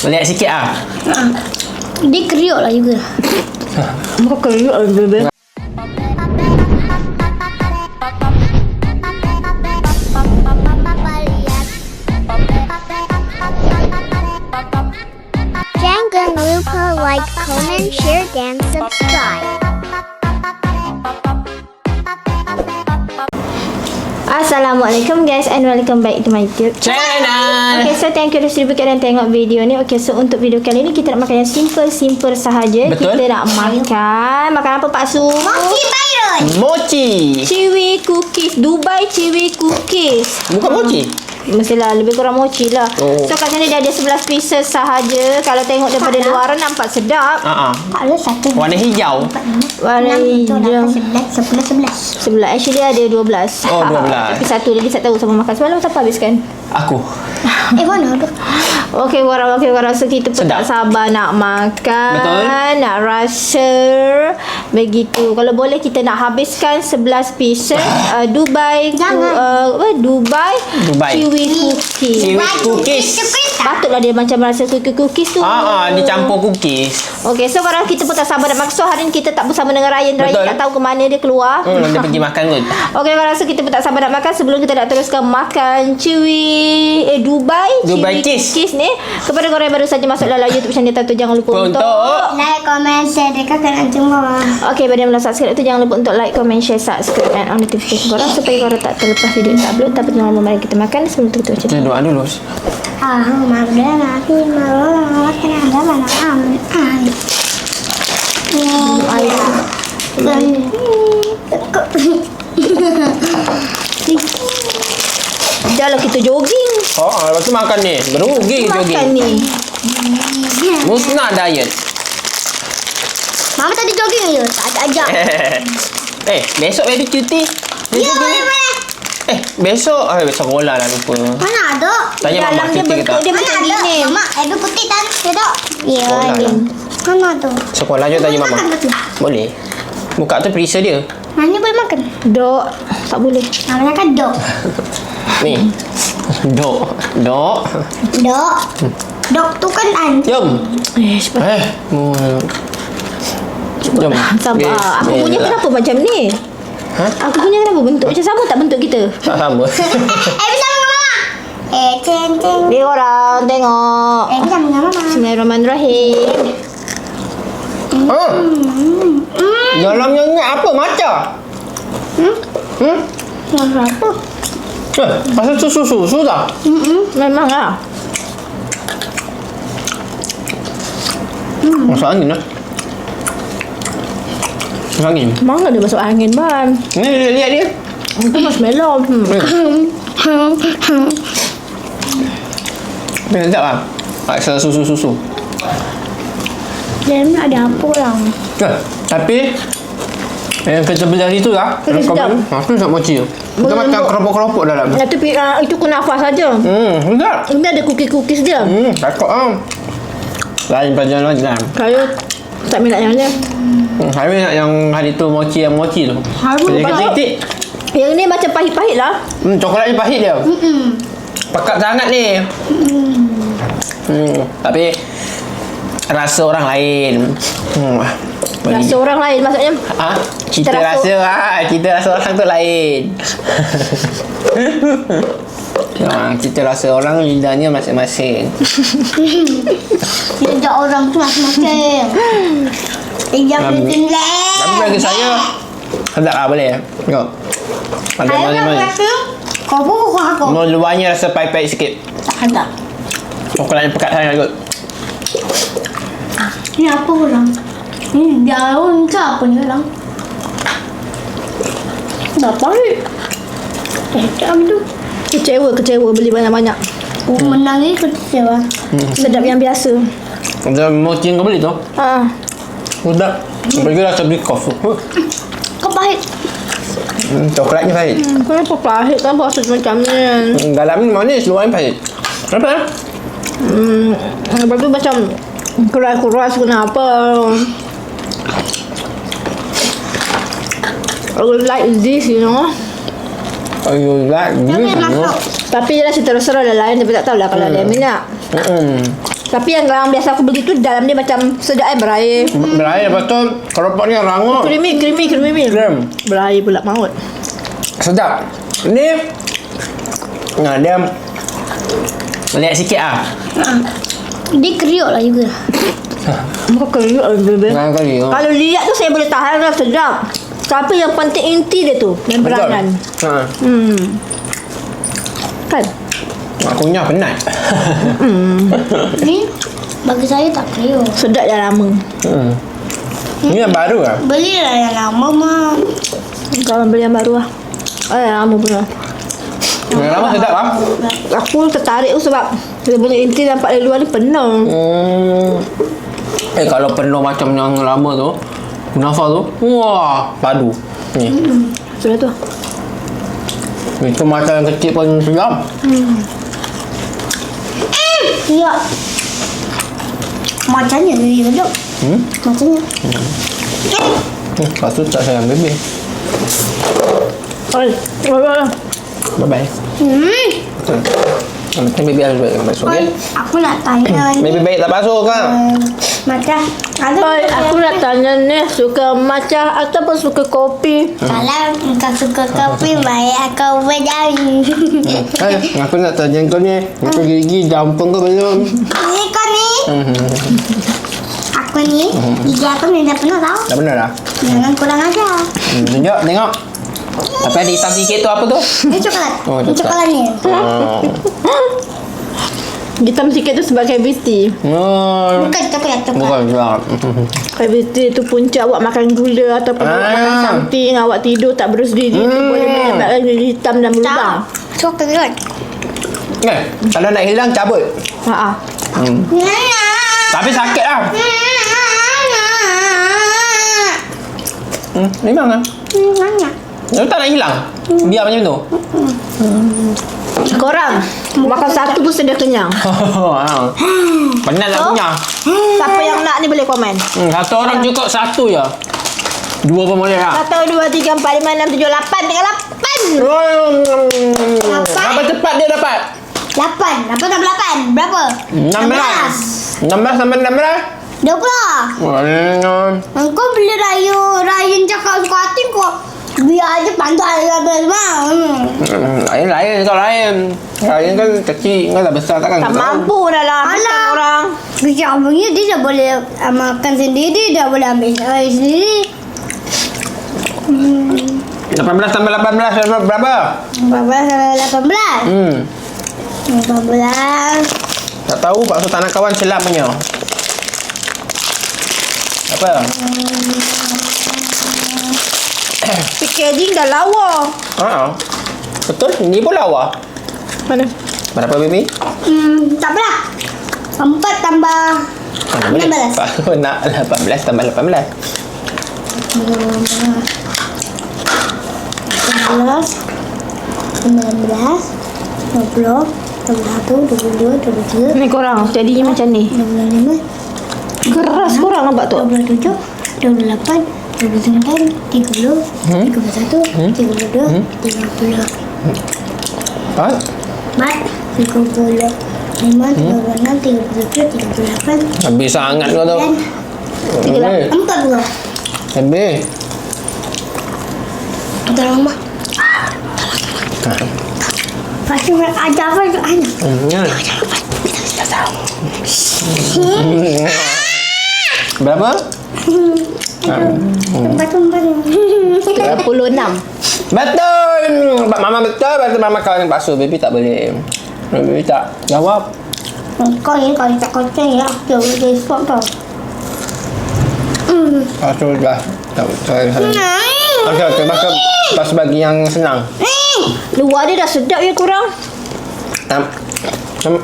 Lihat sikit ah. Dia kriuk lah juga. Muka kriuk lah bebe. Jangan lupa like, comment, share, dan subscribe. Assalamualaikum guys and welcome back to my YouTube channel. Okay, so thank you dah sudi dan tengok video ni. Okay, so untuk video kali ni kita nak makan yang simple sahaja. Betul. Kita nak makan apa Pak Su? Mochi Byron. Mochi. Chewy cookies, Dubai Chewy cookies. Bukan mochi. Mestilah lebih kurang mochi lah. Oh. So kat sini dia ada 11 pieces sahaja. Kalau tengok daripada luaran nampak sedap. Ada satu. Warna hijau. Warna hijau. 11. Sebelah actually ada 12. Oh, 12. Tapi satu lagi tak tahu sama makan. Semalam siapa habiskan? Aku. Mana tu? Okey korang. So kita pun tak sabar nak makan. Betul. Nak rasa. Begitu. Kalau boleh kita nak habiskan 11 pieces Dubai Dubai Chewy cookies. Chewy cookies. Patutlah dia macam rasa cookies tu. Dicampur cookies. Okey, so korang kita pun tak sabar nak makan. So hari ni kita tak bersama dengan Ryan. Ryan Betul. tak tahu ke mana dia keluar. Dia pergi makan kot. Okey, korang rasa kita pun tak sabar nak makan. Sebelum kita nak teruskan makan Dubai Chewy Cheese ni, kepada korang yang baru saja masuk dalam YouTube channel tu, jangan lupa untuk Like, comment, share dekat kanan semua. okey, pada mula subscribe tu jangan lupa untuk like, comment, share, subscribe dan on notification korang supaya korang tak terlepas video kita upload. Tapi jangan lupa mari kita makan sebelum tu kita baca. Kita doa dulu. Janganlah kita jogging. Lepas tu makan ni. Berugi Makan jogging. ni. Musnah diet. Mama tadi jogging je, tak ada ajak. Besok baby cuti. Ya, mana? Besok sekolah lah lupa. Mana ada? Tanya Dalam mama dia cuti ke bentuk tak? dia Mana macam ada? gini. Mama, ada putih tak? Tidak. Ya, Sekolah ni. lah. Mana tu? Sekolah je tanya mama. Makan betul. Boleh. Buka tu perisa dia. Mana boleh makan? Dok, tak boleh. Namanya kan dok. Ni. Dok. Dok. Dok tu kan Jom. Cepat. Jom. Sabar. Aku punya kenapa macam ni? Ha? Aku punya kenapa bentuk macam sama tak bentuk kita? Tak sama. bersama dengan mama. Ceng. Ni orang tengok. Bersama dengan mama. Bismillahirrahmanirrahim. Dalamnya ni apa? Maca? Apa? Pasal tu susu tak? Memang lah. Masuk angin lah. Masuk angin. Mana dia masuk angin, Ban? Ni lihat dia. Itu marshmallow. Sedap lah. Paksa susu. Dalam ada apa orang? Tapi yang kita belah situ lah. Tapi sedap. Aku nak mochi tu. Kita Boleh makan lembut. keropok-keropok dalam. Tapi itu kunafah saja. Sedap. Ini ada cookies dia. Takut lah. Lain pelajaran lagi lah. Saya tak minat yang ni. Saya nak yang hari tu mochi tu. Harum. Titik. Yang ni macam pahit-pahit lah. Coklat ni pahit dia. Pekat sangat ni. Tapi rasa orang lain. Rasa orang lain maksudnya. Kita rasa orang tu lain. Kita rasa orang lidahnya masing-masing. Lidah orang tu masing-masing. Lidah penting-penting. Tapi bagi saya sedap lah boleh. Tengok. Ada Saya nak mana-mana. rasa kau buku aku. Luarnya rasa pahit-pahit sikit. Tak ada. Coklatnya pekat sangat kot. Ni apa orang? Ni daun ke apa ni orang? Tak pahit. Apa tu? Kecewa beli banyak-banyak. Menang ni kecewa. Sedap yang biasa. Ada mochi yang kau beli tu. Sedap. Bagi rasa brikoff tu. Kau pahit. Coklatnya pahit. Kenapa pahit kan rasa macam ni? Dalam ni manis, luar ni pahit. Kenapa? Lepas tu macam keras-keras kenapa? I like this, you know. Oh, you like this? Jangan masuk. Tapi je lah terus-terus ada lain. Tapi tak tahulah kalau ada minat. Tapi yang biasa aku beli tu dalam dia macam sedap berair. Berair, lepas tu keropok ni rangup. Creamy. Krem. Berair pula maut. Sedap. Ni dia lihat sikit ah. Dia kriuk lah juga. Muka keriuk bebe. Kali. Kalau lihat tu saya boleh tahan lah, sedap. Tapi yang penting inti dia tu, membranan. Kan? Aku punya penat. Ni bagi saya tak kriuk. Sedap dah lama. Ni yang baru lah. Belilah yang lama mah. Kalau beli yang baru lah. Lama pun lah. Yang lama sedap lah. Aku tertarik tu sebab dia punya inti nampak dari luar ni penuh. Kalau penuh macam yang lama tu, kunafa tu, wah, padu. Ni. Sudah tu. Itu macam yang kecil pun sedap. Ya. Macamnya dia hidup. Macamnya. Lepas tu tak sayang baby. Oi. Bye-bye. Yang penting baby harus baik basuh, Oi, okay? aku nak tanya ni. Baby baik tak basuh kan? Macam ada Aku nak tanya ni, suka matcha ataupun suka kopi? kalau kau suka kopi, baik aku berjari. Aku nak tanya kau ni, kau gigi jampung kau belum? Ni kau ni. Aku ni, gigi aku ni dah penuh tau. Dah benar dah? Jangan kurang ajar. Tunjuk, tengok. Tapi ada hitam sikit tu apa tu? Ni coklat. Oh, Ni coklat ni. Hitam sikit tu sebagai BT. Bukan coklat. Bukan juga. BT tu punca awak makan gula ataupun awak makan something, awak tidur tak berdiri, tu boleh menyebabkan jadi hitam dan berubah. Coklat. Kalau nak hilang cabut. Tapi sakit lah. Memang lah. Dia tak nak hilang. Biar macam tu. Korang makan satu pun sudah kenyang. Penat nak punya. Siapa yang nak ni boleh komen. Satu orang cukup satu je. Dua pun boleh lah. 1, 2, 3, 4, 5, 6, 7, 8. Tinggal 8. Berapa cepat dia dapat? 8 tambah 8 berapa? 16 tambah 16 20. Kau beli Ryan cakap suka hati kau. Biar aja pandai lah. Lain kau lain. Lain kan kecil, kau dah besar takkan Tak kau tahu. mampu dah lah makan orang. Macam abangnya dia dah boleh makan sendiri, dah boleh ambil air sendiri. 18 tambah 18 berapa? 14 sampai 18. 18. Tak tahu bakso tanah kawan silap punya. Apa? Packaging dah lawa. Betul, ini pun lawa. Mana? Berapa baby? Tak apalah. 4 tambah 16. Aku nak 18 tambah 18. 20, 21, 22, 23, Ni korang jadinya macam ni. 25, Keras korang nampak tu. 27, 28, 29, 30, 31, 32, 30. Ha? 4, 35, 36, 37, 38, Habis sangat kau tu. 39, 40. Habis. Udah lama. Pasti ajar apa itu anak. Berapa? 46. 36. Betul. Mama betul. Betul mama kau yang bakso. Baby tak boleh. Baby tak jawab. Kau ni kalau tak koceng ya, dia boleh spot tau. Bakso dah. Okey. Bakso bagi yang senang. Luar dia dah sedap ya korang.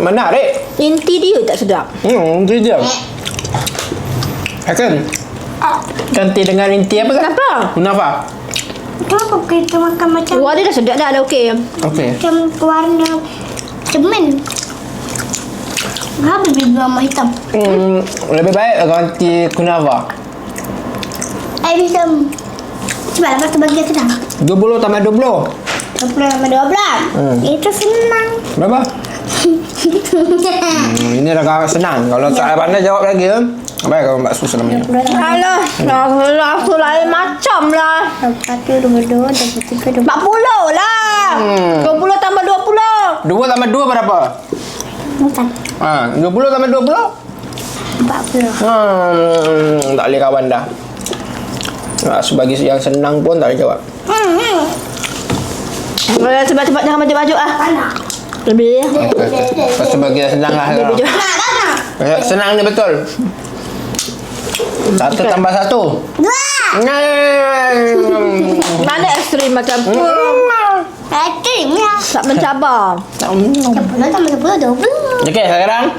Menarik. Inti dia tak sedap. Itu je. Akan ganti dengan inti apa kan? Kenapa? Kenapa? Kenapa kita makan macam Luar dia dah sedap dah okey. Okey. macam warna cemen? Kenapa dia warna hitam? Lebih baik ganti kunava. Hitam. Cepat lepas tu bagi aku dah. 20 tambah 20. 20 sama 12. Itu senang. Berapa? Ini dah senang. Kalau tak pandai jawab lagi, baik kalau bakso namanya. Alah, aku lain macam lah. 1, 2, 2, 3, 40 2. lah. 20 tambah 20. 2 tambah 2 berapa? Bukan. 20 tambah 20? 40. Tak boleh kawan dah. Sebagai yang senang pun tak boleh jawab. Cepat-cepat jangan baju-baju ah. Panas. Lebih. Lepas tu bagi senang lah. Lebih baju. Senang ni betul. 1 tambah 1. 2. Mana ekstrim macam tu? Ekstrim ya. Tak mencabar. 10 tambah 10, 20. Okey, sekarang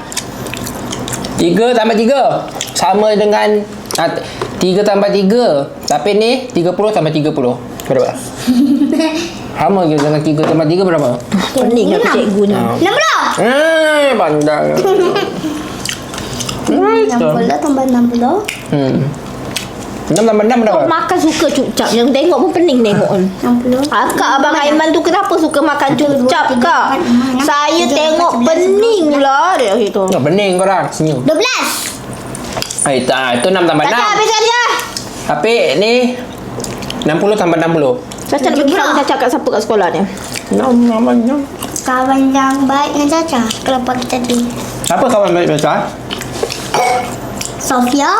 3 tambah 3 sama dengan 3 tambah 3. Tapi ni 30 tambah 30. Berapa? Sama je dengan 3 tambah 3 berapa? Pening aku cikgu ni. 60. Pandang. 60 tambah 60. 6 tambah 6 berapa? Kau makan suka cucap. Yang tengok pun pening tengok. 60. Akak Abang Aiman tu kenapa suka makan cucap kak? Saya tengok pening lah dia gitu. Bening korang senyum. 12. Itu 6 tambah 6. Caca habis dia. Tapi ni 60 tambah 60. Caca nak bagi tahu Caca kat siapa kat sekolah ni? 6 tambah 6. Kawan yang baik dengan Caca. Kenapa kita tadi? Siapa kawan baik Caca? Sofia.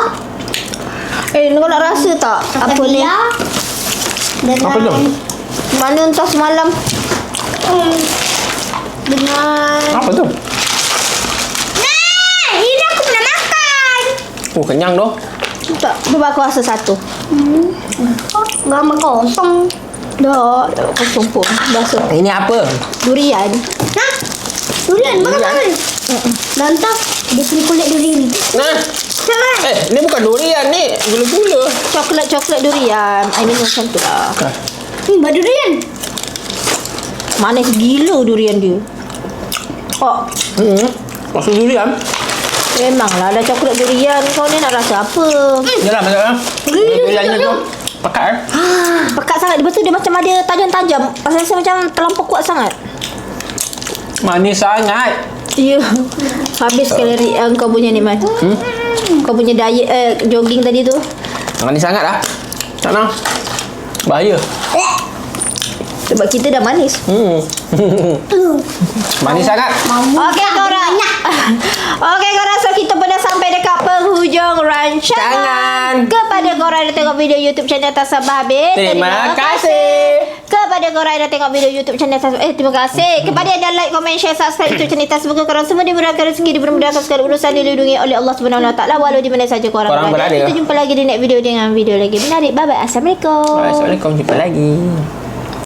Kau nak rasa tak? Apa ni? Dengan Apa tu? Mana entah semalam. Dengan Apa tu? ini aku pernah makan. Oh, kenyang doh. Tak, cuba aku rasa satu. Gambar kosong. Dah kosong pun. Basuh. Ini apa? Durian. Hah? Durian makan. Lantas dia punya kulit durian. Nah. Ni bukan durian ni. Gula-gula. Coklat durian. I mean macam tu lah. Mbak durian. Manis gila durian dia. Oh, Maksud durian? memanglah ada coklat durian. Kau ni nak rasa apa? Yalah, maksudnya. Duriannya tu. Pekat Pekat sangat. Lepas tu dia macam ada tajam-tajam. Rasa macam terlampau kuat sangat. Manis sangat. Ya. Habis kalori yang kau punya ni, Man. Kau punya diet jogging tadi tu. Manis sangat lah. Tak nak. Bahaya. Sebab kita dah manis. Manis sangat. Okey korang. Okey korang, so kita pun dah sampai dekat penghujung rancangan. Jangan. Kepada korang yang tengok video YouTube channel Tak Sabar Habis, Terima kasih. Kepada korang yang tengok video YouTube channel Tak Sabar, terima kasih. Kepada yang dah like, komen, share, subscribe YouTube channel Tak Sabar. Semoga korang semua dimurahkan rezeki, dipermudahkan segala urusan, dilindungi oleh Allah Subhanahu Wa Taala walau di mana saja korang berada. berada. Kita jumpa lagi di next video dengan video lagi menarik. Bye bye. Assalamualaikum. Assalamualaikum. Jumpa lagi.